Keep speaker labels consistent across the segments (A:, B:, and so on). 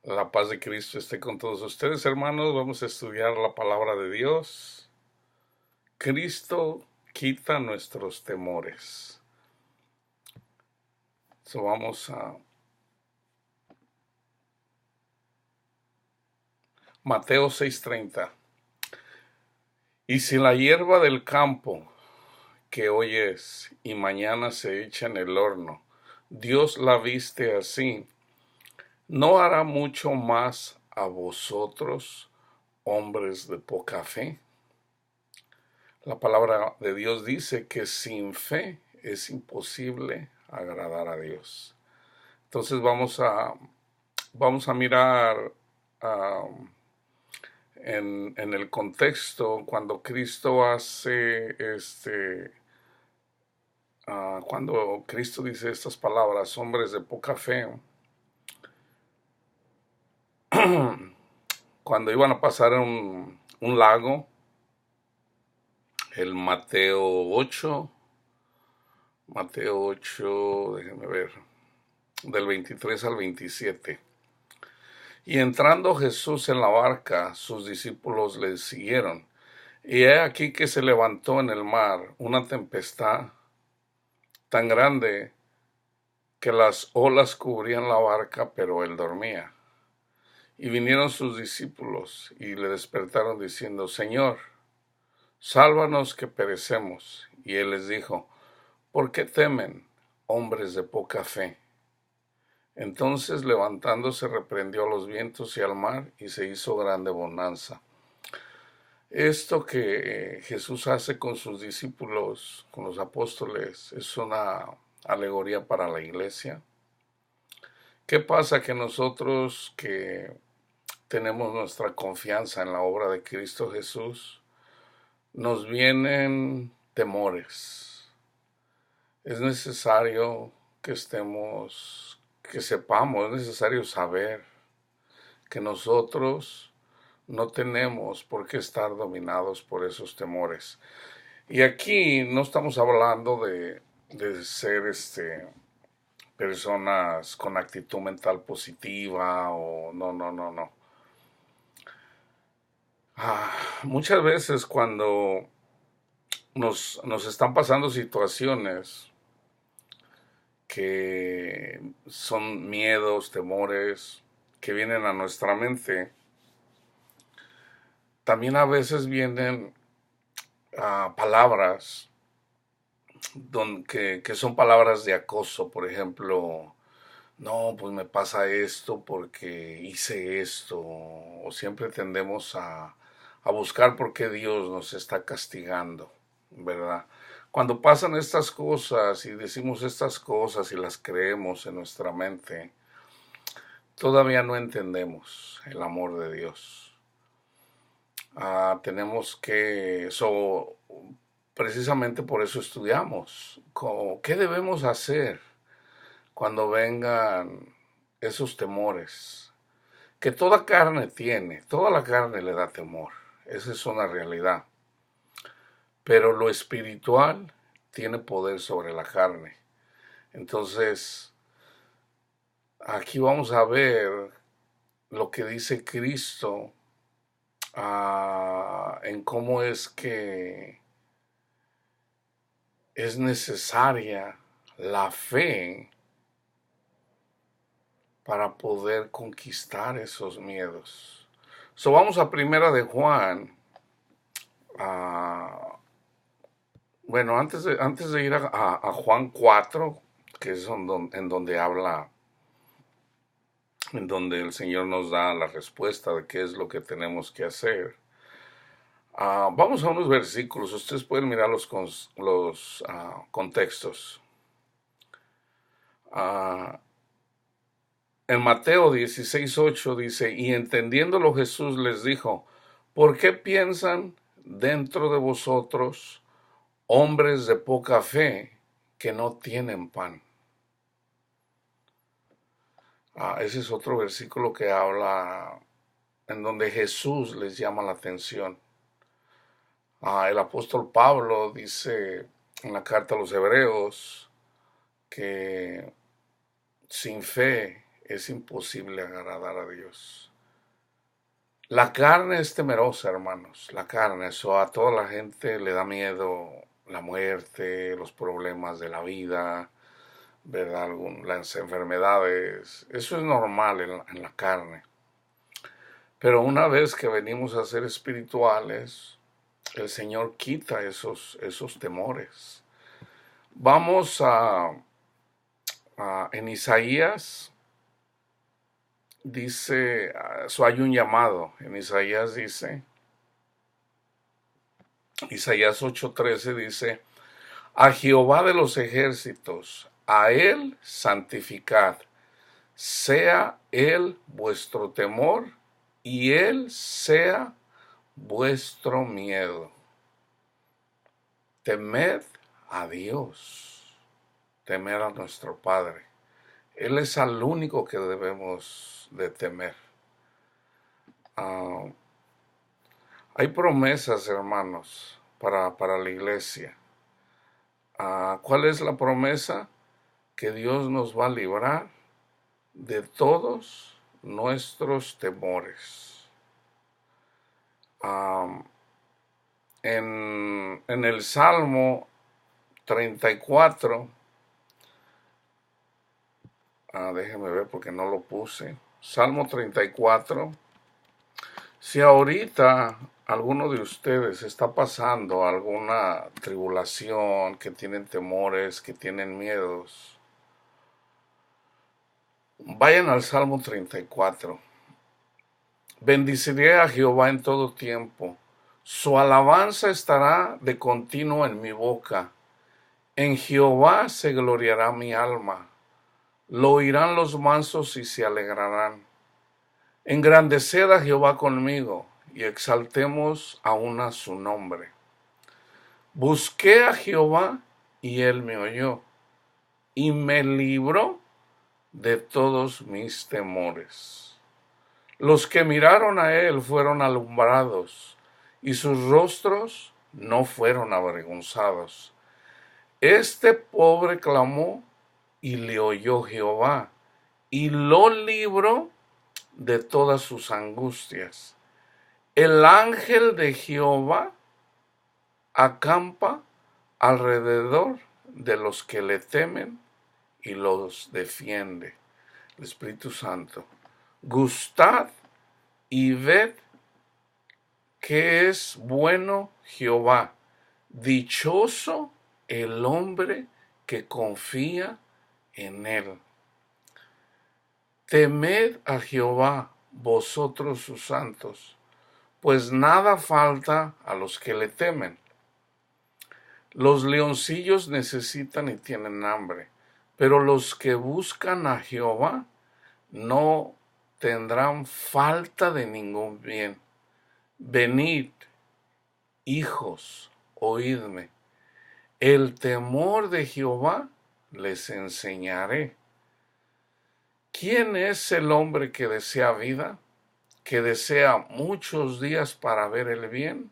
A: La paz de Cristo esté con todos ustedes, hermanos. Vamos a estudiar la palabra de Dios. Cristo quita nuestros temores. Vamos a Mateo 6:30. Y si la hierba del campo, que hoy es y mañana se echa en el horno, Dios la viste así, ¿no hará mucho más a vosotros, hombres de poca fe? La palabra de Dios dice que sin fe es imposible agradar a Dios. Entonces vamos a mirar en el contexto cuando Cristo hace cuando Cristo dice estas palabras, hombres de poca fe, cuando iban a pasar un lago, el Mateo 8, déjenme ver, del 23 al 27. Y entrando Jesús en la barca, sus discípulos le siguieron. Y he aquí que se levantó en el mar una tempestad tan grande que las olas cubrían la barca, pero él dormía. Y vinieron sus discípulos y le despertaron diciendo, Señor, sálvanos que perecemos. Y él les dijo, ¿por qué temen, hombres de poca fe? Entonces levantándose reprendió a los vientos y al mar y se hizo grande bonanza. Esto que Jesús hace con sus discípulos, con los apóstoles, es una alegoría para la iglesia. ¿Qué pasa? Que nosotros que tenemos nuestra confianza en la obra de Cristo Jesús, nos vienen temores. Es necesario que sepamos, es necesario saber que nosotros no tenemos por qué estar dominados por esos temores. Y aquí no estamos hablando de ser personas con actitud mental positiva o no. Muchas veces cuando nos están pasando situaciones que son miedos, temores que vienen a nuestra mente, también a veces vienen palabras que son palabras de acoso. Por ejemplo, no, pues me pasa esto porque hice esto, o siempre tendemos a buscar por qué Dios nos está castigando, ¿verdad? Cuando pasan estas cosas y decimos estas cosas y las creemos en nuestra mente, todavía no entendemos el amor de Dios. Tenemos que, precisamente por eso estudiamos, ¿qué debemos hacer cuando vengan esos temores? Que toda carne tiene, toda la carne le da temor, esa es una realidad. Pero lo espiritual tiene poder sobre la carne. Entonces, aquí vamos a ver lo que dice Cristo en cómo es que es necesaria la fe para poder conquistar esos miedos. Vamos a Primera de Juan. Bueno, antes de ir a Juan 4, que es en donde habla, en donde el Señor nos da la respuesta de qué es lo que tenemos que hacer. Vamos a unos versículos, ustedes pueden mirar los contextos. En Mateo 16:8 dice, y entendiéndolo Jesús les dijo, ¿por qué piensan dentro de vosotros, hombres de poca fe, que no tienen pan? Ese es otro versículo que habla, en donde Jesús les llama la atención. El apóstol Pablo dice en la carta a los Hebreos que sin fe es imposible agradar a Dios. La carne es temerosa, hermanos. La carne, eso a toda la gente le da miedo la muerte, los problemas de la vida, ¿verdad? Las enfermedades. Eso es normal en la carne. Pero una vez que venimos a ser espirituales, el Señor quita esos temores. Vamos en Isaías, dice, hay un llamado. En Isaías dice, Isaías 8:13 dice, a Jehová de los ejércitos, a él santificad, sea él vuestro temor y él sea vuestro miedo. Temed a Dios, temer a nuestro Padre. Él es al único que debemos de temer. Hay promesas, hermanos, para la iglesia. ¿Cuál es la promesa? Que Dios nos va a librar de todos nuestros temores. En el Salmo 34, déjenme ver porque no lo puse. Salmo 34. Si ahorita alguno de ustedes está pasando alguna tribulación, que tienen temores, que tienen miedos, vayan al Salmo 34. Bendiciré a Jehová en todo tiempo. Su alabanza estará de continuo en mi boca. En Jehová se gloriará mi alma. Lo oirán los mansos y se alegrarán. Engrandeced a Jehová conmigo y exaltemos aún a su nombre. Busqué a Jehová y él me oyó y me libró de todos mis temores. Los que miraron a él fueron alumbrados y sus rostros no fueron avergonzados. Este pobre clamó y le oyó Jehová y lo libró de todas sus angustias. El ángel de Jehová acampa alrededor de los que le temen y los defiende. El Espíritu Santo. Gustad y ved que es bueno Jehová. Dichoso el hombre que confía en él. Temed a Jehová, vosotros sus santos, pues nada falta a los que le temen. Los leoncillos necesitan y tienen hambre, pero los que buscan a Jehová no tendrán falta de ningún bien. Venid, hijos, oídme. El temor de Jehová les enseñaré. ¿Quién es el hombre que desea vida, que desea muchos días para ver el bien?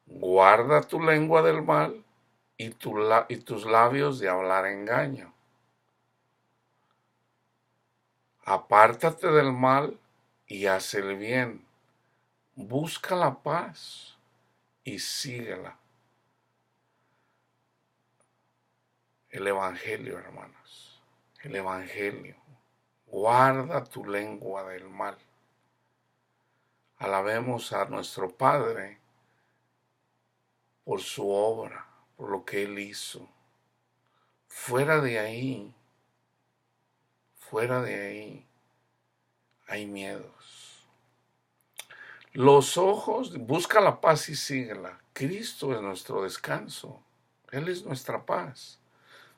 A: Guarda tu lengua del mal y tus labios de hablar engaño. Apártate del mal y haz el bien. Busca la paz y síguela. El Evangelio, hermanos. El Evangelio. Guarda tu lengua del mal. Alabemos a nuestro Padre por su obra, por lo que Él hizo. Fuera de ahí hay miedos. Los ojos, busca la paz y síguela. Cristo es nuestro descanso. Él es nuestra paz.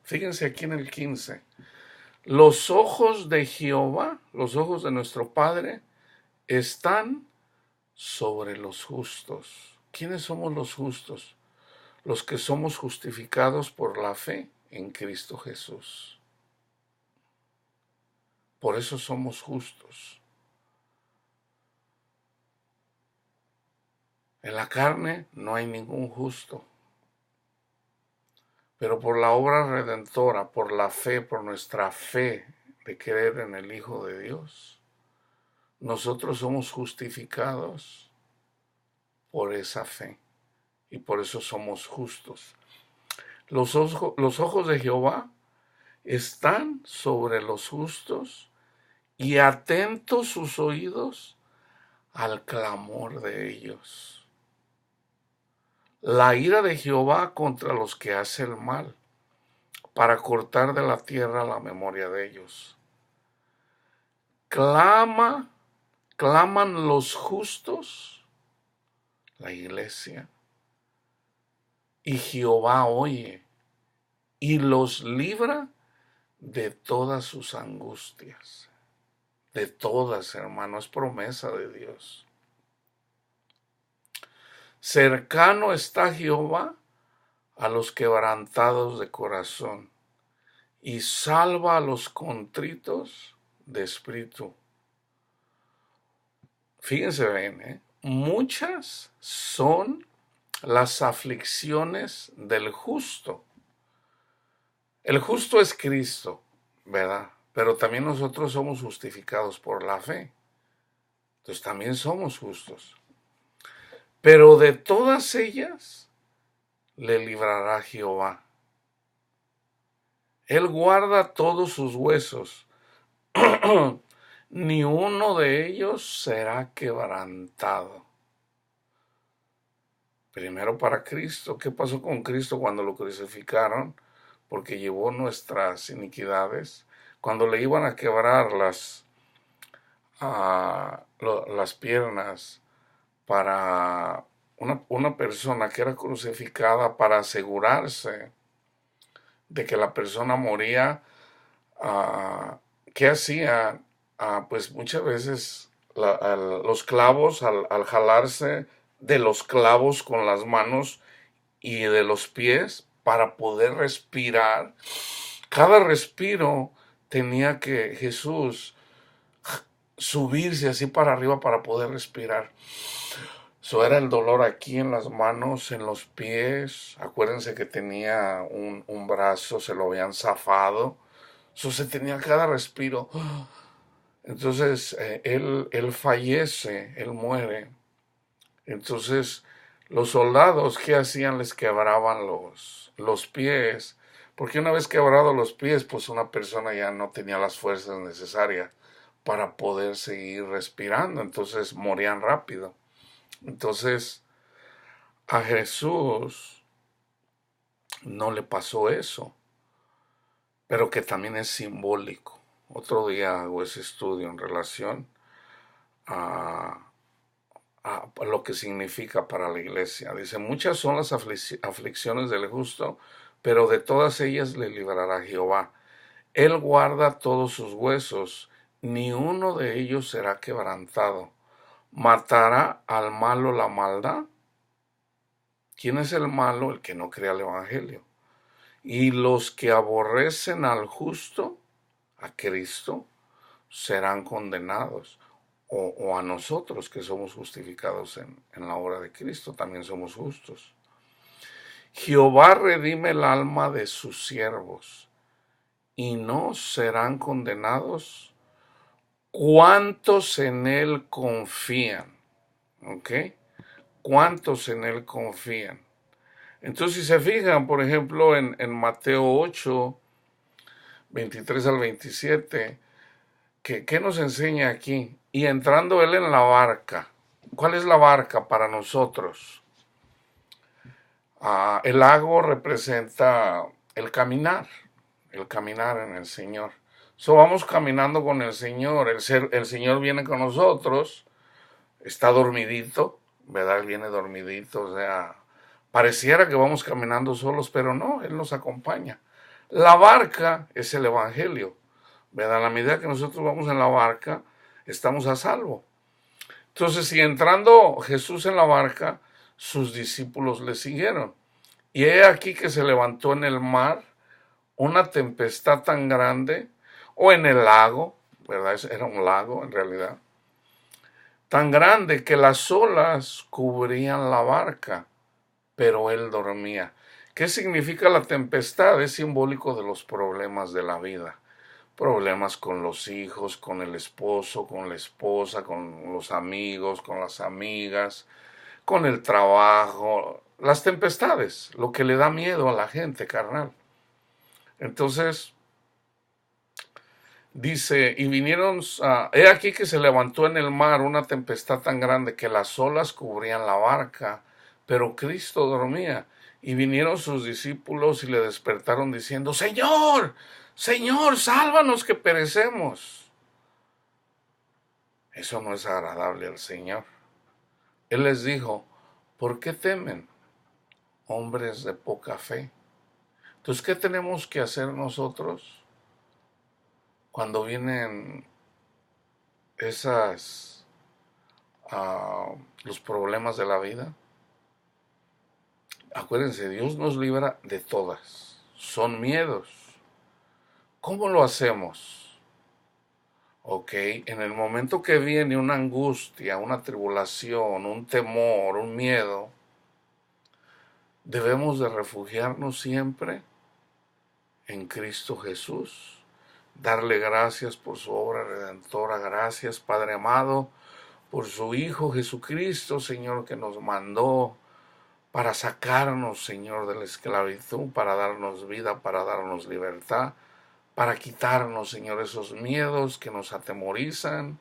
A: Fíjense aquí en el 15. Los ojos de Jehová, los ojos de nuestro Padre, están sobre los justos. ¿Quiénes somos los justos? Los que somos justificados por la fe en Cristo Jesús. Por eso somos justos. En la carne no hay ningún justo. Pero por la obra redentora, por la fe, por nuestra fe de creer en el Hijo de Dios, nosotros somos justificados por esa fe y por eso somos justos. Los ojos de Jehová están sobre los justos y atentos sus oídos al clamor de ellos. La ira de Jehová contra los que hacen el mal, para cortar de la tierra la memoria de ellos. Claman los justos, la iglesia, y Jehová oye y los libra de todas sus angustias. De todas, hermano, es promesa de Dios. Cercano está Jehová a los quebrantados de corazón y salva a los contritos de espíritu. Fíjense bien, muchas son las aflicciones del justo. El justo es Cristo, ¿verdad? Pero también nosotros somos justificados por la fe. Entonces también somos justos. Pero de todas ellas le librará Jehová. Él guarda todos sus huesos. Ni uno de ellos será quebrantado. Primero para Cristo. ¿Qué pasó con Cristo cuando lo crucificaron? Porque llevó nuestras iniquidades. Cuando le iban a quebrar las piernas para una persona que era crucificada, para asegurarse de que la persona moría, ¿qué hacía? Pues muchas veces los clavos, al jalarse de los clavos con las manos y de los pies para poder respirar, cada respiro tenía que Jesús subirse así para arriba para poder respirar. Eso era el dolor aquí en las manos, en los pies. Acuérdense que tenía un brazo, se lo habían zafado. Eso se tenía cada respiro. Entonces él fallece, él muere. Entonces los soldados, ¿qué hacían? Les quebraban los pies. Porque una vez quebrados los pies, pues una persona ya no tenía las fuerzas necesarias para poder seguir respirando. Entonces morían rápido. Entonces, a Jesús no le pasó eso, pero que también es simbólico. Otro día hago ese estudio en relación a lo que significa para la iglesia. Dice, muchas son las aflicciones del justo, pero de todas ellas le librará Jehová. Él guarda todos sus huesos, ni uno de ellos será quebrantado. ¿Matará al malo la maldad? ¿Quién es el malo? El que no cree al evangelio. Y los que aborrecen al justo, a Cristo, serán condenados. O a nosotros que somos justificados en la obra de Cristo, también somos justos. Jehová redime el alma de sus siervos, y no serán condenados cuantos en él confían. ¿Ok? ¿Cuántos en él confían? Entonces, si se fijan, por ejemplo, en Mateo 8, 23 al 27, ¿qué nos enseña aquí? Y entrando él en la barca. ¿Cuál es la barca para nosotros? El lago representa el caminar en el Señor. Vamos caminando con el Señor, el Señor viene con nosotros, está dormidito, ¿verdad? Él viene dormidito, o sea, pareciera que vamos caminando solos, pero no, Él nos acompaña. La barca es el evangelio, ¿verdad? A la medida que nosotros vamos en la barca, estamos a salvo. Entonces, si entrando Jesús en la barca, sus discípulos le siguieron. Y he aquí que se levantó en el mar una tempestad tan grande, o en el lago, ¿verdad? Era un lago en realidad, tan grande que las olas cubrían la barca, pero él dormía. ¿Qué significa la tempestad? Es simbólico de los problemas de la vida. problemas con los hijos, con el esposo, con la esposa, con los amigos, con las amigas, con el trabajo, las tempestades, lo que le da miedo a la gente, carnal. Entonces, dice, y vinieron, he aquí que se levantó en el mar una tempestad tan grande que las olas cubrían la barca, pero Cristo dormía. Y vinieron sus discípulos y le despertaron diciendo, Señor, Señor, sálvanos que perecemos. Eso no es agradable al Señor. Él les dijo, ¿por qué temen, hombres de poca fe? Entonces, ¿qué tenemos que hacer nosotros cuando vienen esas los problemas de la vida? Acuérdense, Dios nos libra de todas. Son miedos. ¿Cómo lo hacemos? Ok, en el momento que viene una angustia, una tribulación, un temor, un miedo, debemos de refugiarnos siempre en Cristo Jesús. Darle gracias por su obra redentora. Gracias, Padre amado, por su Hijo Jesucristo, Señor, que nos mandó para sacarnos, Señor, de la esclavitud, para darnos vida, para darnos libertad, para quitarnos, Señor, esos miedos que nos atemorizan,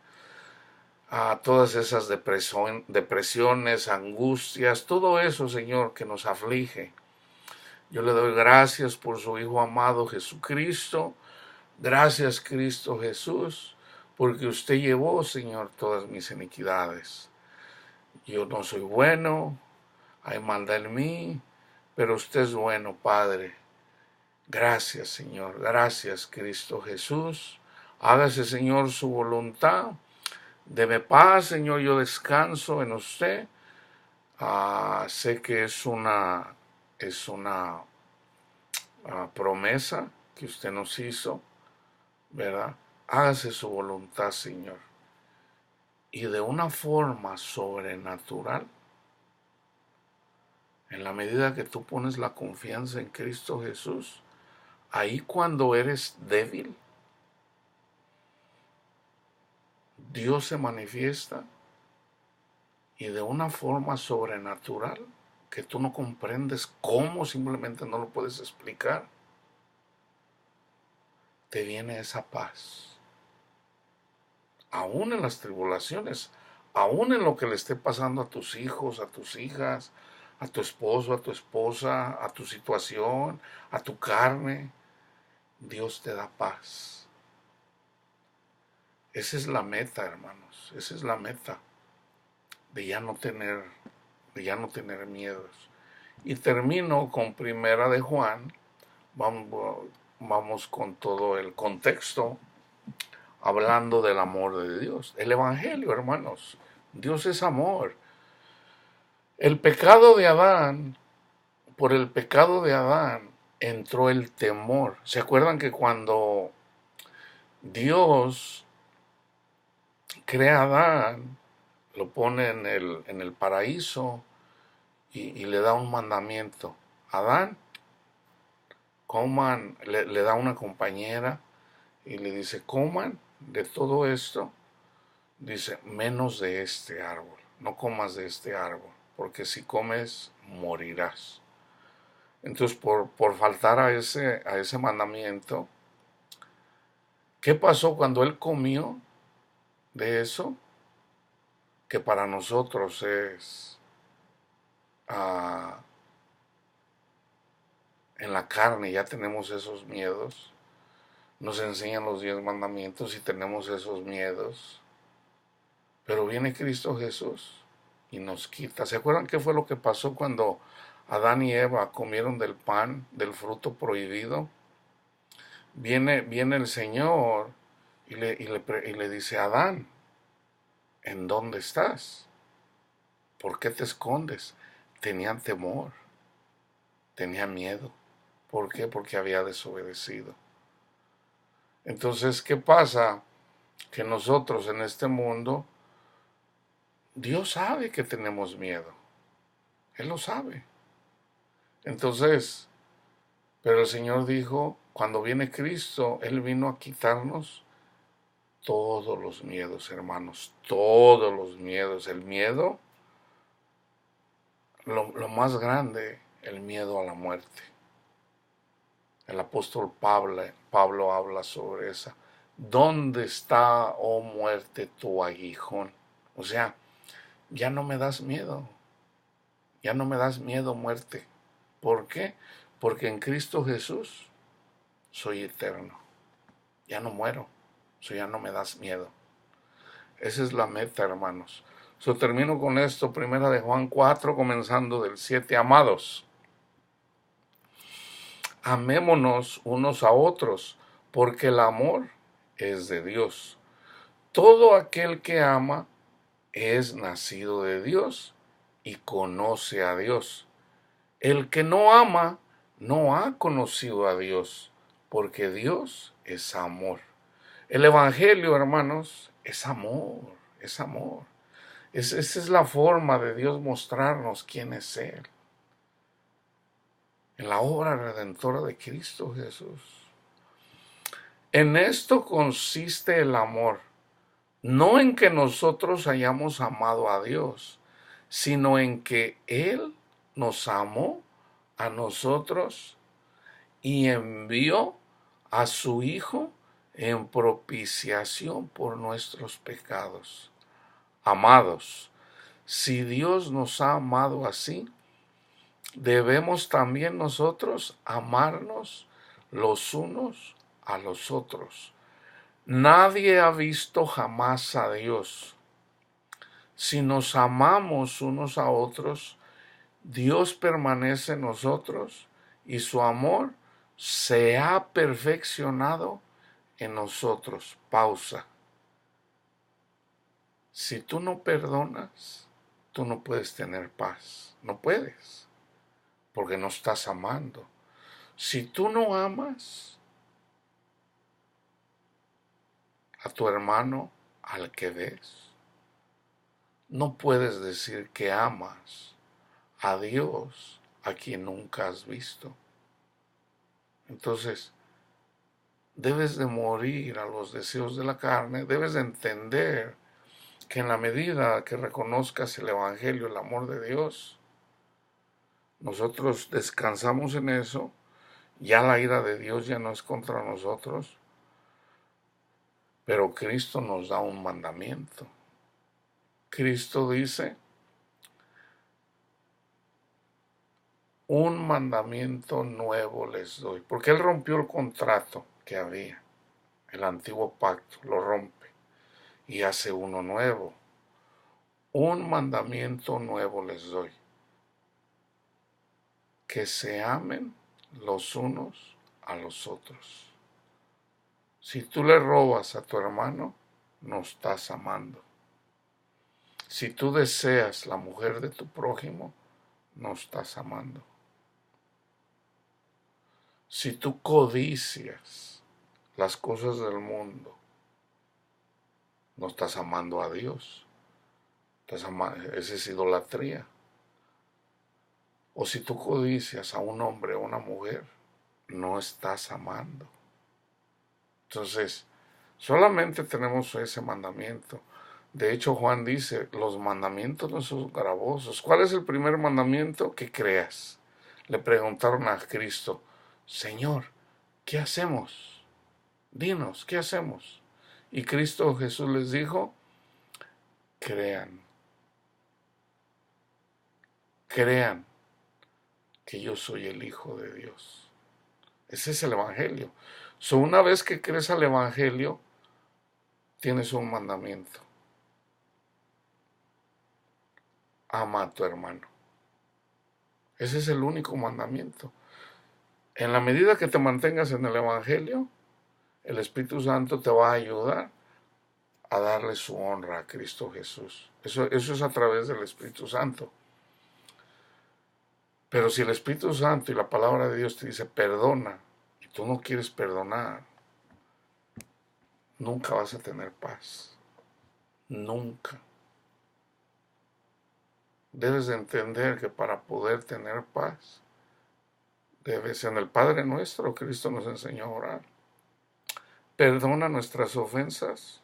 A: a todas esas depresiones, angustias, todo eso, Señor, que nos aflige. Yo le doy gracias por su Hijo amado Jesucristo. Gracias, Cristo Jesús, porque usted llevó, Señor, todas mis iniquidades. Yo no soy bueno, hay maldad en mí, pero usted es bueno, Padre. Gracias, Señor. Gracias, Cristo Jesús. Hágase, Señor, su voluntad. Deme paz, Señor. Yo descanso en usted. Sé que es una promesa que usted nos hizo, ¿verdad? Hágase su voluntad, Señor. Y de una forma sobrenatural, en la medida que tú pones la confianza en Cristo Jesús, ahí cuando eres débil, Dios se manifiesta y de una forma sobrenatural que tú no comprendes cómo, simplemente no lo puedes explicar, te viene esa paz. Aún en las tribulaciones, aún en lo que le esté pasando a tus hijos, a tus hijas, a tu esposo, a tu esposa, a tu situación, a tu carne, Dios te da paz. Esa es la meta, hermanos. Esa es la meta de ya no tener miedos. Y termino con Primera de Juan. Vamos con todo el contexto, hablando del amor de Dios. El Evangelio, hermanos. Dios es amor. El pecado de Adán, por el pecado de Adán, entró el temor. ¿Se acuerdan que cuando Dios crea a Adán, lo pone en el paraíso y le da un mandamiento? Adán, coman, le da una compañera y le dice, coman de todo esto, dice, menos de este árbol, no comas de este árbol, porque si comes, morirás. Entonces, por faltar a ese mandamiento, ¿qué pasó cuando él comió de eso? Que para nosotros es en la carne, ya tenemos esos miedos. Nos enseñan los 10 mandamientos y tenemos esos miedos. Pero viene Cristo Jesús y nos quita. ¿Se acuerdan qué fue lo que pasó cuando Adán y Eva comieron del pan, del fruto prohibido? Viene el Señor y le dice, Adán, ¿en dónde estás? ¿Por qué te escondes? Tenían temor, tenían miedo. ¿Por qué? Porque había desobedecido. Entonces, ¿qué pasa? Que nosotros en este mundo, Dios sabe que tenemos miedo. Él lo sabe. Entonces, Pero el Señor dijo, cuando viene Cristo, Él vino a quitarnos todos los miedos, hermanos, todos los miedos. El miedo, lo más grande, el miedo a la muerte. El apóstol Pablo habla sobre esa. ¿Dónde está, oh muerte, tu aguijón? O sea, ya no me das miedo. Ya no me das miedo, muerte. ¿Por qué? Porque en Cristo Jesús soy eterno. Ya no muero. Eso ya no me das miedo. Esa es la meta, hermanos. Termino con esto, primera de Juan 4, comenzando del 7. Amados, amémonos unos a otros, porque el amor es de Dios. Todo aquel que ama es nacido de Dios y conoce a Dios. El que no ama no ha conocido a Dios, porque Dios es amor. El Evangelio, hermanos, es amor, es amor. Esa es la forma de Dios mostrarnos quién es Él. En la obra redentora de Cristo Jesús. En esto consiste el amor, no en que nosotros hayamos amado a Dios, sino en que Él nos amó a nosotros y envió a su Hijo en propiciación por nuestros pecados. Amados, si Dios nos ha amado así, debemos también nosotros amarnos los unos a los otros. Nadie ha visto jamás a Dios. Si nos amamos unos a otros, Dios permanece en nosotros y su amor se ha perfeccionado en nosotros. Pausa. Si tú no perdonas, tú no puedes tener paz. No puedes, porque no estás amando. Si tú no amas a tu hermano al que ves, no puedes decir que amas a Dios a quien nunca has visto. Entonces, debes de morir a los deseos de la carne, debes de entender que en la medida que reconozcas el Evangelio, el amor de Dios, nosotros descansamos en eso, ya la ira de Dios ya no es contra nosotros, pero Cristo nos da un mandamiento. Cristo dice, un mandamiento nuevo les doy, porque Él rompió el contrato que había, el antiguo pacto, lo rompe y hace uno nuevo. Un mandamiento nuevo les doy, que se amen los unos a los otros. Si tú le robas a tu hermano, no estás amando. Si tú deseas la mujer de tu prójimo, no estás amando. Si tú codicias las cosas del mundo, no estás amando a Dios. Esa es idolatría. O si tú codicias a un hombre o a una mujer, no estás amando. Entonces, solamente tenemos ese mandamiento. De hecho, Juan dice, los mandamientos no son gravosos. ¿Cuál es el primer mandamiento? Que creas. Le preguntaron a Cristo, Señor, ¿qué hacemos? Dinos, ¿qué hacemos? Y Cristo Jesús les dijo, crean. Crean que yo soy el Hijo de Dios. Ese es el Evangelio. Una vez que crees al Evangelio, tienes un mandamiento. Ama a tu hermano. Ese es el único mandamiento. En la medida que te mantengas en el Evangelio, el Espíritu Santo te va a ayudar a darle su honra a Cristo Jesús. Eso es a través del Espíritu Santo. Pero si el Espíritu Santo y la palabra de Dios te dice perdona y tú no quieres perdonar, nunca vas a tener paz. Nunca. Debes de entender que para poder tener paz, debe ser en el Padre Nuestro. Cristo nos enseñó a orar. Perdona nuestras ofensas,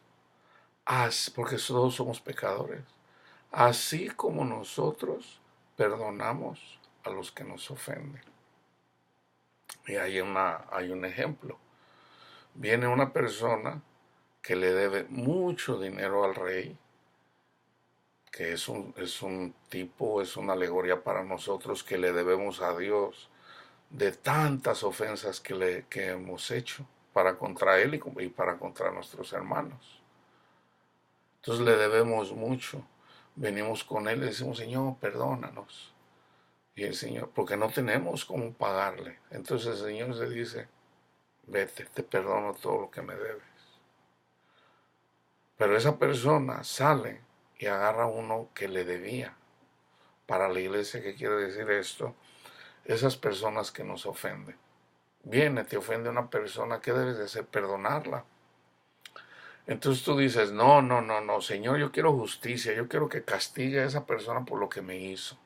A: porque todos somos pecadores, así como nosotros perdonamos a los que nos ofenden. Y hay un ejemplo. Viene una persona que le debe mucho dinero al rey, que es un tipo, es una alegoría para nosotros que le debemos a Dios de tantas ofensas que hemos hecho para contra Él y para contra nuestros hermanos. Entonces le debemos mucho. Venimos con Él y decimos, Señor, perdónanos. Y el Señor, porque no tenemos cómo pagarle. Entonces el Señor le dice, vete, te perdono todo lo que me debes. Pero esa persona sale y agarra a uno que le debía. Para la iglesia, ¿qué quiere decir esto? Esas personas que nos ofenden. Viene, te ofende una persona, ¿qué debes de hacer? Perdonarla. Entonces tú dices, no, no, no, no, Señor, yo quiero justicia, yo quiero que castigue a esa persona por lo que me hizo.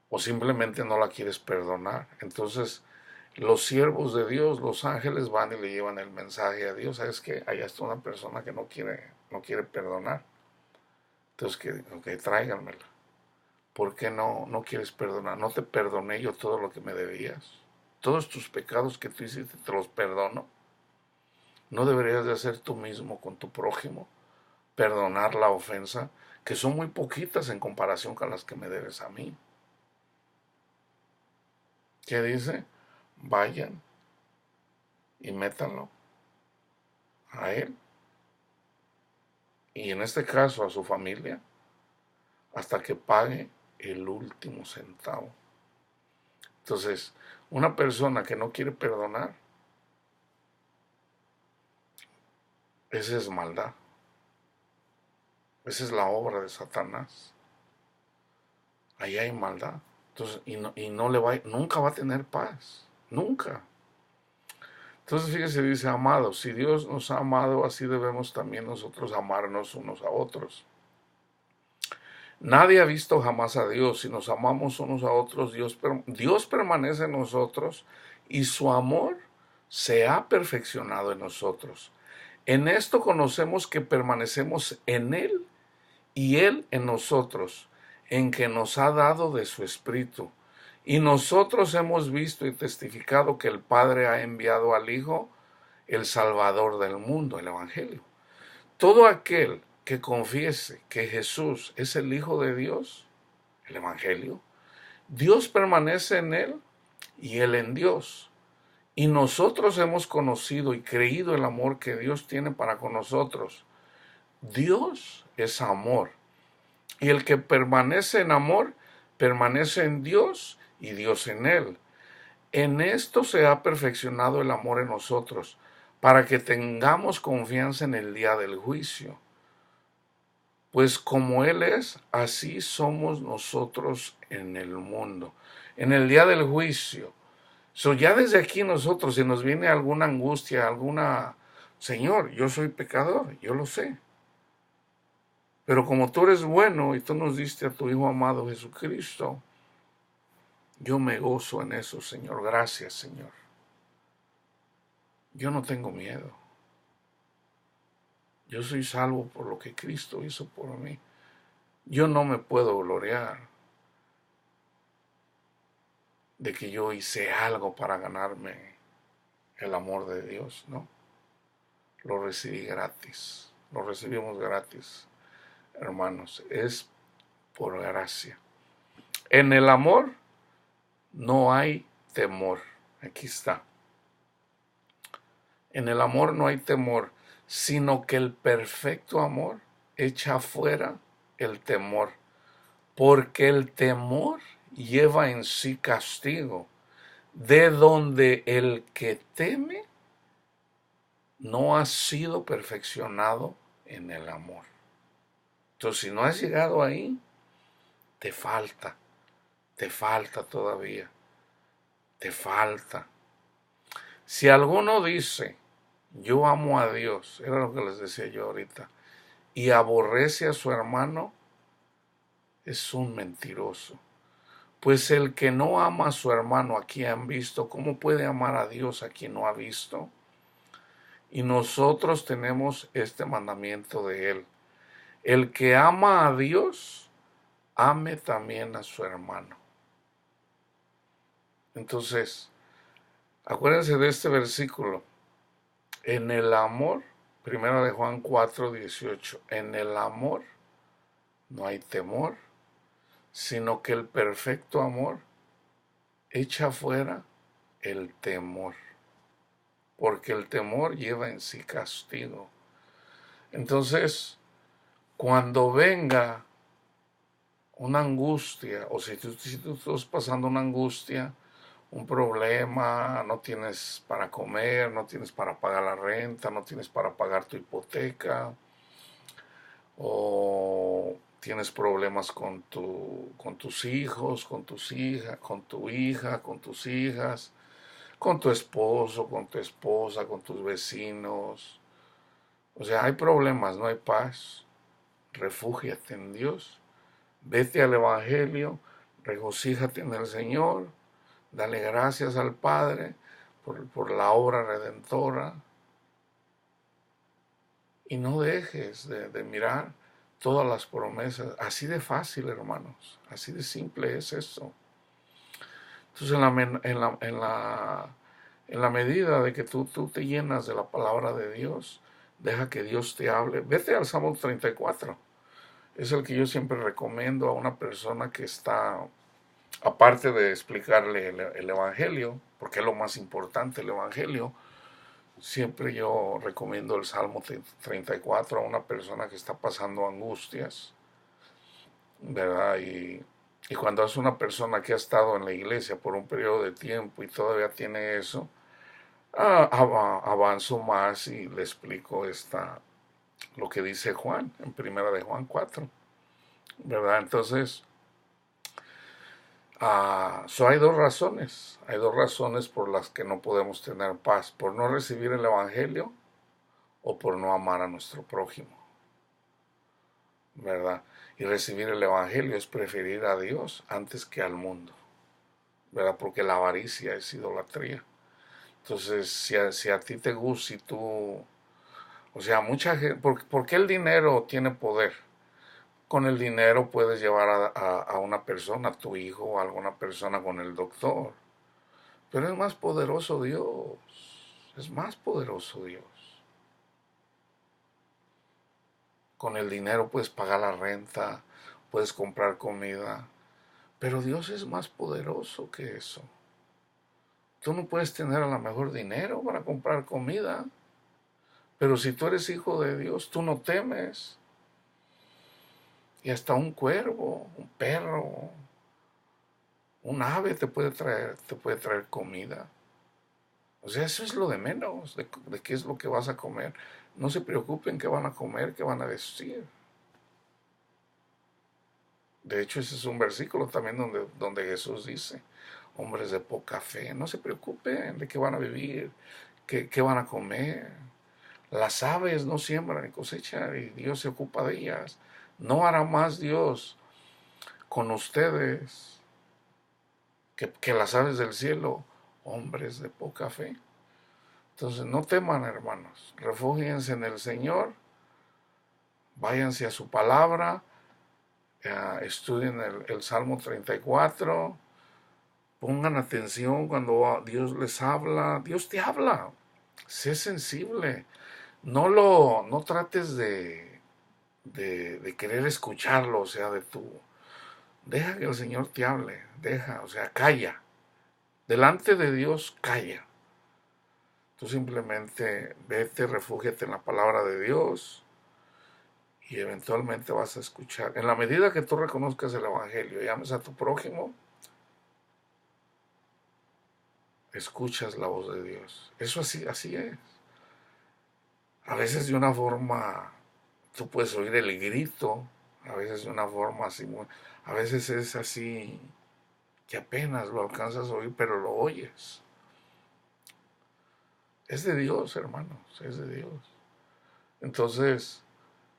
A: O simplemente no la quieres perdonar. Entonces los siervos de Dios, los ángeles van y le llevan el mensaje a Dios. ¿Sabes qué? Allá está una persona que no quiere perdonar. Entonces, que tráiganmela. ¿Por qué no quieres perdonar? No te perdoné yo todo lo que me debías. Todos tus pecados que tú hiciste te los perdono. ¿No deberías de hacer tú mismo con tu prójimo? Perdonar la ofensa, que son muy poquitas en comparación con las que me debes a mí. ¿Qué dice? Vayan y métanlo a él. Y en este caso a su familia, hasta que pague el último centavo. Entonces, una persona que no quiere perdonar, esa es maldad. Esa es la obra de Satanás. Ahí hay maldad. Entonces, nunca va a tener paz. Nunca. Entonces, fíjese, dice, amados, si Dios nos ha amado, así debemos también nosotros amarnos unos a otros. Nadie ha visto jamás a Dios. Si nos amamos unos a otros, Dios permanece en nosotros y su amor se ha perfeccionado en nosotros. En esto conocemos que permanecemos en Él y Él en nosotros, en que nos ha dado de su Espíritu. Y nosotros hemos visto y testificado que el Padre ha enviado al Hijo, el Salvador del mundo, el Evangelio. Todo aquel que confiese que Jesús es el Hijo de Dios, el Evangelio, Dios permanece en él y él en Dios. Y nosotros hemos conocido y creído el amor que Dios tiene para con nosotros. Dios es amor. Y el que permanece en amor, permanece en Dios y Dios en él. En esto se ha perfeccionado el amor en nosotros, para que tengamos confianza en el día del juicio. Pues como Él es, así somos nosotros en el mundo. En el día del juicio. Ya desde aquí nosotros, si nos viene alguna angustia, Señor, yo soy pecador, yo lo sé. Pero como tú eres bueno y tú nos diste a tu Hijo amado Jesucristo, yo me gozo en eso, Señor. Gracias, Señor. Yo no tengo miedo. Yo soy salvo por lo que Cristo hizo por mí. Yo no me puedo gloriar de que yo hice algo para ganarme el amor de Dios, ¿no? Lo recibí gratis, lo recibimos gratis, hermanos, es por gracia. En el amor no hay temor, aquí está. En el amor no hay temor, sino que el perfecto amor echa fuera el temor, porque el temor lleva en sí castigo, de donde el que teme no ha sido perfeccionado en el amor. Entonces, si no has llegado ahí, te falta todavía, te falta. Si alguno dice, yo amo a Dios, era lo que les decía yo ahorita, y aborrece a su hermano, es un mentiroso. Pues el que no ama a su hermano a quien han visto, ¿cómo puede amar a Dios a quien no ha visto? Y nosotros tenemos este mandamiento de él. El que ama a Dios, ame también a su hermano. Entonces, acuérdense de este versículo. En el amor, primera de Juan 4:18, en el amor no hay temor, sino que el perfecto amor echa fuera el temor, porque el temor lleva en sí castigo. Entonces, cuando venga una angustia, o si tú estás pasando una angustia, un problema, no tienes para comer, no tienes para pagar la renta, no tienes para pagar tu hipoteca, o tienes problemas con tus hijos, con tus hijas, con tu hija, con tus hijas, con tu esposo, con tu esposa, con tus vecinos. O sea, hay problemas, no hay paz. Refúgiate en Dios. Vete al Evangelio, regocíjate en el Señor, dale gracias al Padre por la obra redentora y no dejes de mirar todas las promesas. Así de fácil, hermanos, así de simple es eso. Entonces, en la medida de que tú te llenas de la palabra de Dios, deja que Dios te hable. Vete al Salmo 34. Es el que yo siempre recomiendo a una persona que está, aparte de explicarle el Evangelio, porque es lo más importante, el Evangelio, siempre yo recomiendo el Salmo 34 a una persona que está pasando angustias, ¿verdad? Y cuando es una persona que ha estado en la iglesia por un periodo de tiempo y todavía tiene eso, avanzo más y le explico lo que dice Juan, en primera de Juan 4, ¿verdad? Entonces, hay dos razones por las que no podemos tener paz, por no recibir el Evangelio o por no amar a nuestro prójimo, ¿verdad? Y recibir el Evangelio es preferir a Dios antes que al mundo, ¿verdad? Porque la avaricia es idolatría. Entonces, si a ti te gusta, si tú, o sea, mucha gente, ¿por qué el dinero tiene poder? Con el dinero puedes llevar a una persona, a tu hijo o a alguna persona con el doctor. Pero es más poderoso Dios. Es más poderoso Dios. Con el dinero puedes pagar la renta, puedes comprar comida. Pero Dios es más poderoso que eso. Tú no puedes tener a lo mejor dinero para comprar comida. Pero si tú eres hijo de Dios, tú no temes. Y hasta un cuervo, un perro, un ave te puede traer comida. O sea, eso es lo de menos, de qué es lo que vas a comer. No se preocupen qué van a comer, qué van a vestir. De hecho, ese es un versículo también donde Jesús dice, hombres de poca fe, no se preocupen de qué van a vivir, qué van a comer. Las aves no siembran ni cosechan y Dios se ocupa de ellas. No hará más Dios con ustedes que las aves del cielo, hombres de poca fe. Entonces no teman, hermanos, refúgiense en el Señor, váyanse a su palabra, estudien el Salmo 34, pongan atención cuando Dios les habla. Dios te habla, sé sensible, no trates de querer escucharlo, o sea, deja que el Señor te hable, o sea, calla, delante de Dios calla. Tú simplemente vete, refúgiate en la palabra de Dios y eventualmente vas a escuchar. En la medida que tú reconozcas el Evangelio y ames a tu prójimo, escuchas la voz de Dios. Eso así es. A veces de una forma, tú puedes oír el grito, a veces de una forma así, a veces es así que apenas lo alcanzas a oír, pero lo oyes. Es de Dios, hermanos, es de Dios. Entonces,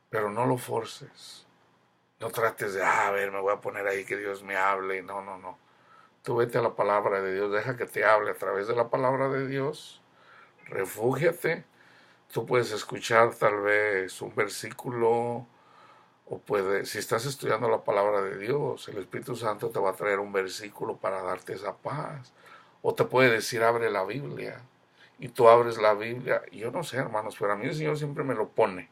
A: pero no lo forces. No trates de, a ver, me voy a poner ahí que Dios me hable. No, no, no. Tú vete a la palabra de Dios, deja que te hable a través de la palabra de Dios, refúgiate. Tú puedes escuchar tal vez un versículo o puedes, si estás estudiando la palabra de Dios, el Espíritu Santo te va a traer un versículo para darte esa paz. O te puede decir, abre la Biblia. Y tú abres la Biblia. Y yo no sé, hermanos, pero a mí el Señor siempre me lo pone.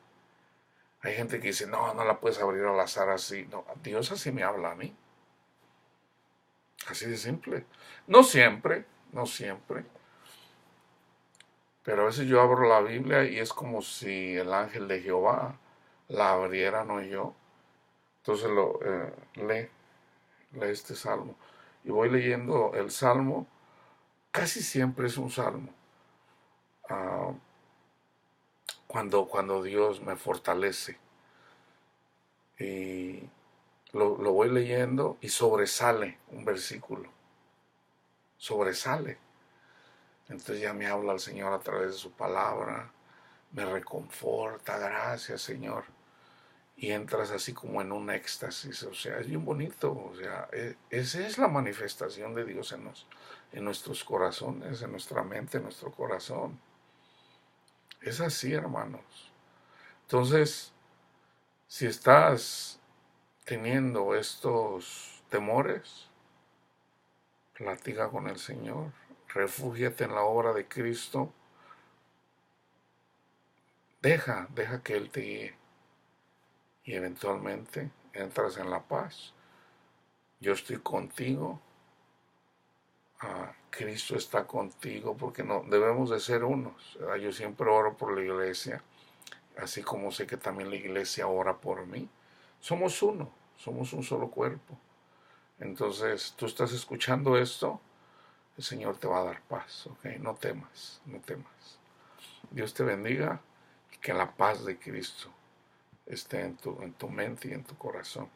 A: Hay gente que dice, no, no la puedes abrir al azar así. No, Dios así me habla a mí. Así de simple. No siempre, no siempre. Pero a veces yo abro la Biblia y es como si el ángel de Jehová la abriera, no yo. Entonces lee este salmo. Y voy leyendo el salmo. Casi siempre es un salmo. Ah, cuando Dios me fortalece. Y lo voy leyendo y sobresale un versículo. Sobresale. Entonces ya me habla el Señor a través de su palabra. Me reconforta. Gracias, Señor. Y entras así como en un éxtasis, o sea, es bien bonito, o sea, esa es la manifestación de Dios en nuestros corazones, en nuestra mente, en nuestro corazón. Es así, hermanos. Entonces, si estás teniendo estos temores, platica con el Señor, refúgiate en la obra de Cristo, deja que Él te guíe y eventualmente entras en la paz. Yo estoy contigo. Cristo está contigo, porque no debemos de ser unos. Yo siempre oro por la iglesia, así como sé que también la iglesia ora por mí. Somos uno, somos un solo cuerpo. Entonces, tú estás escuchando esto, el Señor te va a dar paz, ¿ok? No temas, no temas. Dios te bendiga y que la paz de Cristo esté en tu mente y en tu corazón.